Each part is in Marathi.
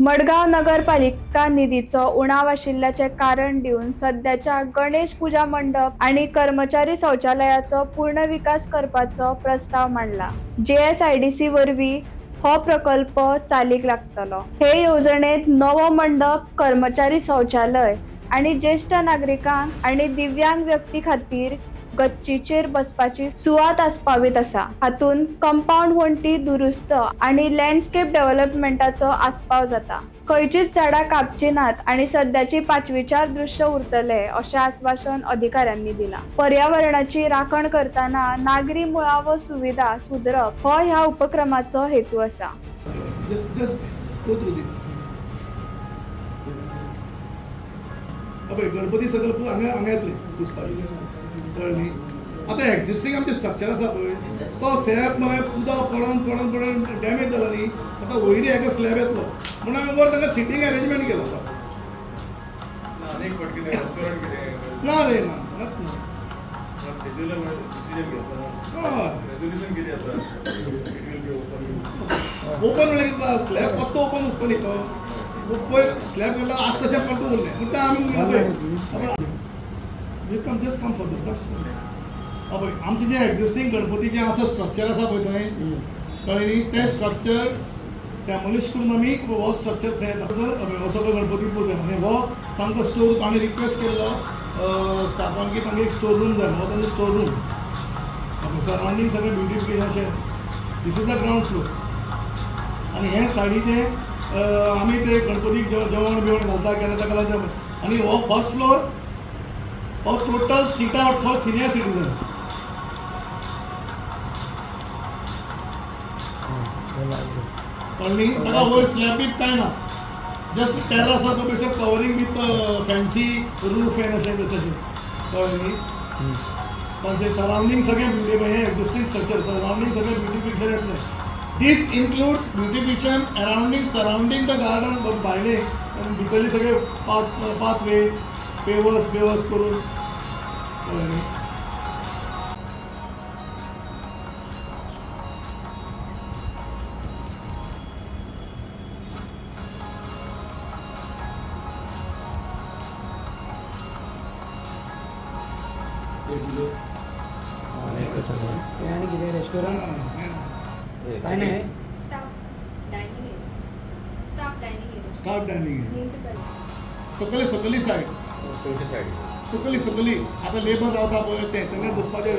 मडगाव नगरपालिका निधीचो उणाव आशिल्ल्याचे कारण दिवन सध्याच्या गणेश पूजा मंडप आणि कर्मचारी शौचालयाचो पूर्ण विकास करपाचो प्रस्ताव मांडला। JSIDC वरवीं हो प्रकल्प चालीक लागतलो। हे येवजणेत नवो मंडप, कर्मचारी शौचालय आणि ज्येष्ठ नागरिकांक आणि दिव्यांग व्यक्ती खातीर गच्चीचेर बसपाची सुवात आस्पावीत आसा। हातून कंपाऊंड वण्टी दुरुस्त आणि लँडस्केप डेव्हलपमेंटाचो आस्पाव जाता। खंयचीच झाडां कापची नात आणि सध्याची 5वीचार दृश्य उरतले अशें आश्वासन अधिकाऱ्यांनी दिला। पर्यावरणाची राखण करताना नागरी मुळावो सुविधा सुदरप हो ह्या उपक्रमाचो हेतू आसा। गणपती सकल हांगा येतले पुसपाक कळ्ळें न्ही। आतां एक्झिस्टींग आमचें स्ट्रक्चर आसा पळय तो स्लॅब मरे उदक पडोन डॅमेज जाला न्ही। आतां वयरी हेका स्लॅब येतलो म्हणून हांवें वर ताका सिटींग अरेंजमेंट केलो आसा। ना रे ना ओपन म्हणजे स्लॅब फक्त ओपन उत्तो न्ही तो पयर स्लॅब केला आज तशें परतून उरलें म्हणटा आमी जस्ट कम फॉर पळय आमचें जें एक्झिस्टींग गणपतीचें आसा स्ट्रक्चर आसा पळय थंय कळ्ळें न्ही तें स्ट्रक्चर डॅमोलिश करून आमी हो स्ट्रक्चर थंय येता हो सगळो गणपती पळय आनी हो तांकां स्टोर आमी रिक्वेस्ट केल्लो स्टाफान की तांकां एक स्टोर रूम जाय हो तांचो स्टोर रूम सरावंडींग सगळें ब्युटिफिकेशन अशें this is the ground floor आनी हे सायडीचें आमी ते गणपतीक जेवण बिवण घालता केन्ना ताका लागून आनी हो फर्स्ट फ्लोर हो total seat out for senior citizens कळ्ळें ताका वयर स्लॅब बीत कांय ना जस्ट टेरस आसा तो बेश्टो कवरींग विथ फॅन्सी रूफ एन अशें तशें कळ्ळें न्ही तांचें सरावंडींग सगळें ब्युटिफाय हे एक्झिस्टींग स्ट्रक्चर सरावंडींग सगळें ब्युटिफिकेशन येतलें this includes beautification around surrounding the garden भायले भितरले सगळे पाथवे पेवर्स करून कळ्ळें न्ही आणि कितें रेस्टॉरंट काय नाही स्टाफ डायनिंग सकली सायड सकली आतां लेबर रावता पळय ते तेंगे बसपाचें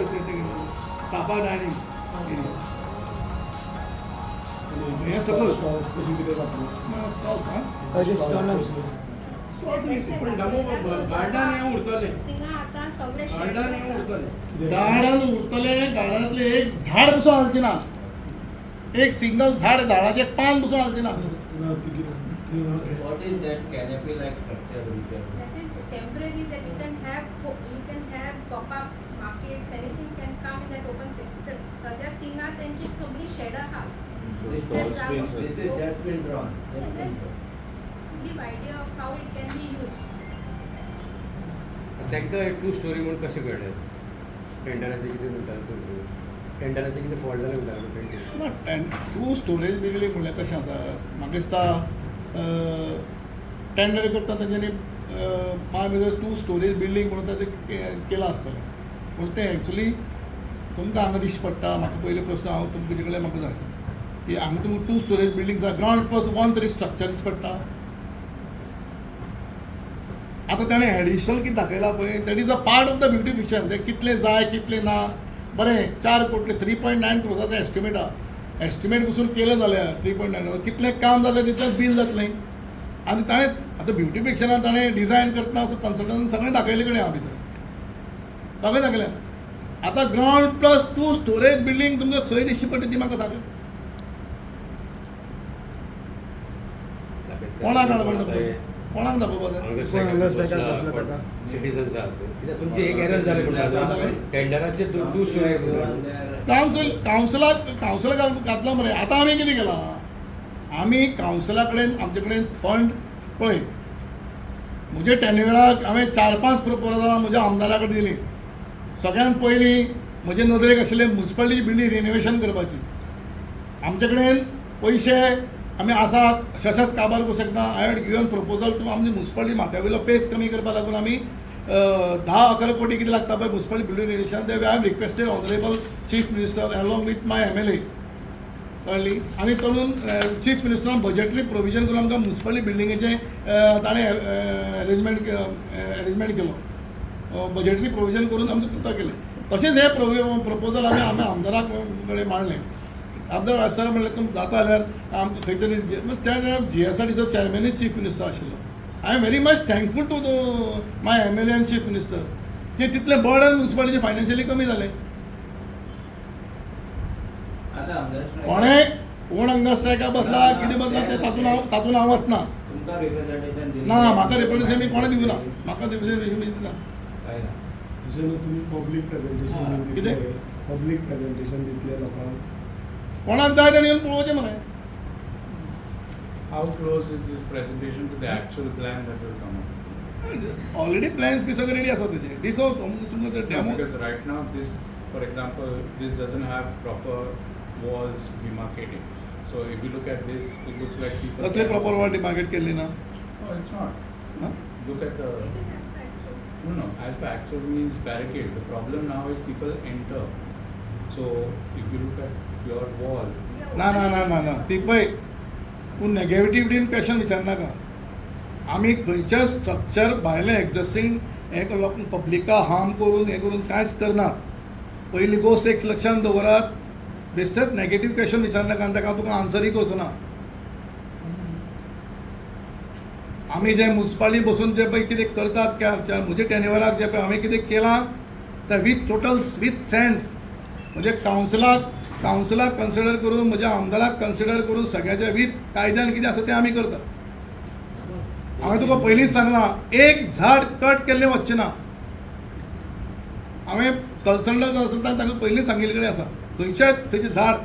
स्टाफाक डायनिंग हे सकल स्टॉल्स कशी कितें जातले स्टॉल्स हां अशें स्टॉल्स पण गार्डन हें उरतलें गार्डन उरतलें गार्डनांतलें एक झाड पसून हालचें ना एक सिंगल झाड झाडाचें पान पसून हालचें ना What is that canopy like structure? That is temporary that you can have pop-up markets, anything can come in that open space. सध्या तिंगा त्यांची सगळी शेड आहा. This is just been drawn. Give idea of how it can be used. तांकां 2 स्टोरी म्हणून कशें कळ्ळें टेंडराचें कितें म्हणटात तुमी टेंडराचें कितें फॉल्ट जालें म्हणटात ना टू स्टोरेज बिल्डींग म्हणल्यार कशें आसा म्हाका दिसता टेंडर करता तेंच्यांनी माय 2 स्टोरेज बिल्डींग म्हणून तें केलां आसतलें पूण तें एक्चुली तुमकां हांगा दिश्टी पडटा म्हाका पयले प्रश्न हांव तुमचे कडेन म्हाका जाय की हांगा तुमकां 2 स्टोरेज बिल्डींग जाय ग्रावंड प्लस 1 तरी स्ट्रक्चर दिश्टी पडटा आतां ताणें एडिशनल कितें दाखयलां पळय that is a part of the beautification तें कितलें जाय कितलें ना बरें 4 कोटी 3.9 करोड तें एस्टिमेट आहा एस्टिमेट पसून केलें जाल्यार 3.9 कितलें काम जालें तितलेंच बील जातलें आनी ताणें आतां ब्युटिफिकेशनान ताणें डिजायन करतना कन्सल्टंट सगळें दाखयलें कडेन हांव भितर सगळें दाखयलें आतां ग्रावंड प्लस 2 स्टोरेज बिल्डींग तुमकां खंय दिश्टी पडटा ती म्हाका सांग कोणाक म्हणटा कोणाक दाखोवपाक सिटीजन्स आहात कित्याक तुमचें एक एरर जालें म्हणटा टेंडराचे 2 स्टोरी कावन्सिलाक घातला मरे आतां आमी कितें केलां आमी कावन्सिला कडेन आमचे कडेन फंड पळय म्हज्या टेन्युराक हांवें 4-5 प्रपोजलां म्हज्या आमदारा कडेन दिलीं सगळ्यान पयलीं म्हजे नदरेक आशिल्लें म्युन्सिपालिटी बिल्डींग रिनोवेशन करपाची आमचे कडेन पयशे आमी आसा अशेंच काबार करूं शकना. I had given proposal to आमची म्युन्सिपालिटी म्हात्यावयलो पेस कमी करपा लागून आमी 10-11 कोटी कितें लागता पळय म्युन्सिपालिटी बिल्डींग रेडिएशन ते हांव requested honourable chief minister along with my MLA कळ्ळी. आनी तातून चीफ मिनिस्टरान बजेटरी प्रोविजन करून आमकां म्युन्सिपालिटी बिल्डिंगेचें ताणें अरेंजमेंट केलो. बजेटरी प्रोविजन करून आमकां करता केलें. तशेंच हे प्रपोजल आमी आमदारा कडेन मांडलें. आमदार आसतना म्हणलें तुमकां जाता जाल्यार आमकां खंय तरी त्या टायमार GSRTचो चॅरमॅनूय चीफ मिनिस्टर आशिल्लो. I am very much thankful to my MLA आनी चीफ मिनिस्टर की तितलें बर्डन म्युन्सिपालिटीचें फायनान्शियली कमी जालें. आता आमदार कोण हांगा स्ट्रायका बसला कितें बसला ते तातूंत हांव वचना. तुमकां रिप्रेझेंटेशन दिलें ना म्हाका रिप्रेझेंटेशन मी कोणा दिवना. म्हाका रिप्रेझेंटेशन दिना. काय ना तशें न्हू तुमी पब्लीक प्रेझेंटेशन बीन दितले कितें? पब्लीक प्रेझेंटेशन दितले लोकांक. कोणाक जाय तेणें येवन पळोवचें मरे. How close is this presentation to the actual plan that will come up? Already plans बी सगळे रेडी आसा तेजे. दिसो तुमकां ते No, demo because right now this, for example, this doesn't have proper walls demarcating. So if you look at this, it looks like people. कसले प्रॉपर वॉल डिमार्केट केल्ली ना. No, it's not. Huh? Look at the. It is as per actual. No, as per actual means barricades. The problem now is people enter. So if you look at your wall. ना ती पळय तूं नॅगेटिव्हिटीन क्वेश्चन विचारनाका. आमी खंयचें स्ट्रक्चर भायलें एक्झिस्टींग हें लोक पब्लिका हार्म करून हें करून कांयच करना. पयली गोश्ट एक लक्षांत दवरात. बेश्टेच नॅगेटीव क्वेश्चन विचारनाका आनी ताका हांव तुका आन्सरूय करचो ना. आमी जे म्युन्सिपालिटी बसून जे पळय कितें करतात म्हज्या टेन्युअराक जे पळय हांवें कितें केलां तें विथ सेन्स म्हणजे कावन्सिलाक कन्सिडर करून म्हज्या आमदाराक कन्सिडर करून सगळ्याच्या वीथ कायद्यान कितें आसा तें आमी करता. हांवें तुका पयलींच सांगलां एक झाड कट केल्लें वचचें ना. हांवें कन्सल्टंटाक तांकां पयलींच सांगिल्लें कडेन आसा खंयचें झाड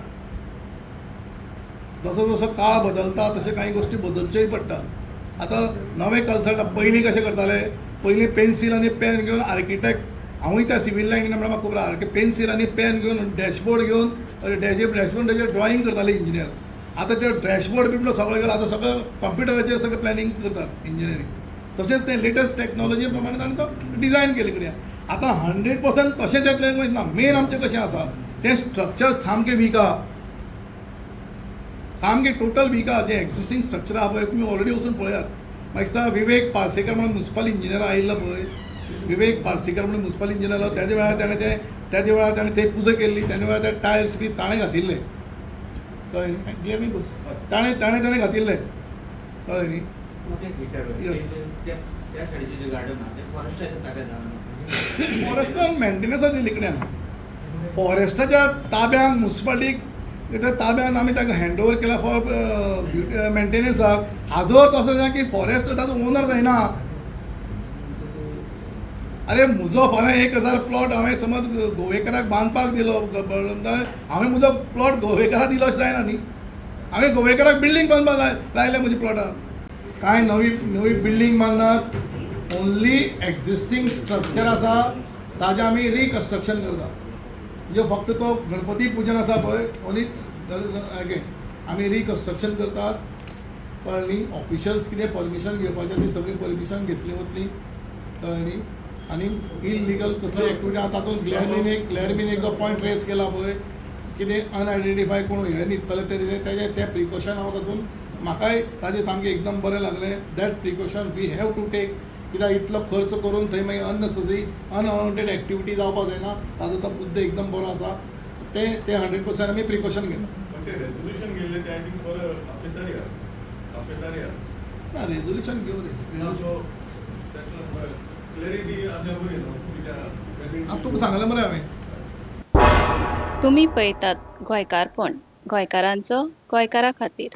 जसो जसो काळ बदलता तशें कांय गोश्टी बदलच्योय पडटा. आतां नवे कन्सल्टंट पयलीं कशें करताले पयलीं पेन्सील आनी पेन घेवन आर्किटेक्ट हांवूय त्या सिवील लायनीन म्हणल्यार म्हाका खबर आहा पेन्सील आनी पेन घेवन डॅशबोर्ड घेवन डॅशबोर्डाचेर ड्रॉईंग करताले इंजिनियर. आतां ते डॅशबोर्ड बी सगळें गेला आतां सगळं कंप्युटराचेर सगळें प्लॅनिंग करतात इंजिनियरींग. तशेंच तें लेटस्ट टॅक्नॉलॉजी प्रमाणे ताणें तो डिझायन केले कडेन. आतां 100% तशेंच येतलें कशें ना. मेन आमचें कशें आसा तें स्ट्रक्चर सामकें वीक आहा. सामकें टोटल वीक आहा. जें एक्झिस्टींग स्ट्रक्चर आहा पळय तुमी ऑलरेडी वचून पळयात. म्हाका दिसता विवेक पार्सेकर म्हणून म्युन्सिपल इंजिनियर आयिल्लो पळय विवेक पार्सेकर म्हणून म्युन्सिपल इंजिनियर आहा तेज्या वेळार ताणें ते पुजा केल्ली. तेन्ना वेळार ते टायल्स बी ताणें घातिल्ले कळ्ळें न्ही. क्लियर न्ही बस ताणें घातिल्ले कळ्ळें न्ही. Yes. त्या साडीचे जे गार्डन आहा ते फॉरेस्टाच्या ताब्यांत आहा. फॉरेस्टान मेंटेनन्साक दिली कडेन आहा. फॉरेस्टाच्या ताब्यान म्युन्सिपालिटीक त्या ताब्यान आमी ताका हँड ओवर केला फॉर मेंटेनन्साक. हाजो अर्थ असो ना की फॉरेस्ट ताजो ओनर जायना. अरे म्हजो फाल्यां 1000 प्लॉट हांवें समज गोवेकराक बांदपाक दिलो हांवें म्हजो प्लॉट गोवेकराक दिलो अशें जायना न्ही. हांवें गोवेकराक बिल्डींग बांदपाक लायल्या म्हज्या प्लॉटार. कांय नवी बिल्डींग बांदनात. ओन्ली एक्झिस्टींग स्ट्रक्चर आसा ताजें आमी रिकन्स्ट्रक्शन करता. म्हणजे फक्त तो गणपती पुजन आसा पळय ओन्ली अगेन आमी रिकन्स्ट्रक्शन करतात कळ्ळें न्ही. ऑफिशल्स कितें परमिशन घेवपाचें ती सगळी परमिशन घेतली वतली कळ्ळें न्ही. आनी इलिगल कसली एक्टिविटी आतां तातूंत क्लॅरमीन एक जो पॉयंट रेज केला पळय कितें अनआयडेंटिफाय कोण हे न्हिदतले ते प्रिकॉशन हांव तातूंत म्हाकाय ताजें सामकें एकदम बरें लागलें. That precaution we have to take. कित्याक इतलो खर्च करून थंय मागीर अननेसेसरी अनवॉन्टेड एक्टिविटी जावपाक जायना. ताजो तो मुद्दो एकदम बरो आसा. ते 100% आमी प्रिकॉशन घेता. रेझोल्युशन गेल्ले ते आय थिंक फॉर ना रेझोल्युशन घेवन क्लॅरिटी आतां तुका सांगलें मरे हांवें. तुम्ही पळयतात गोंयकारपण गोंयकारांचो गोंयकारा खातीर.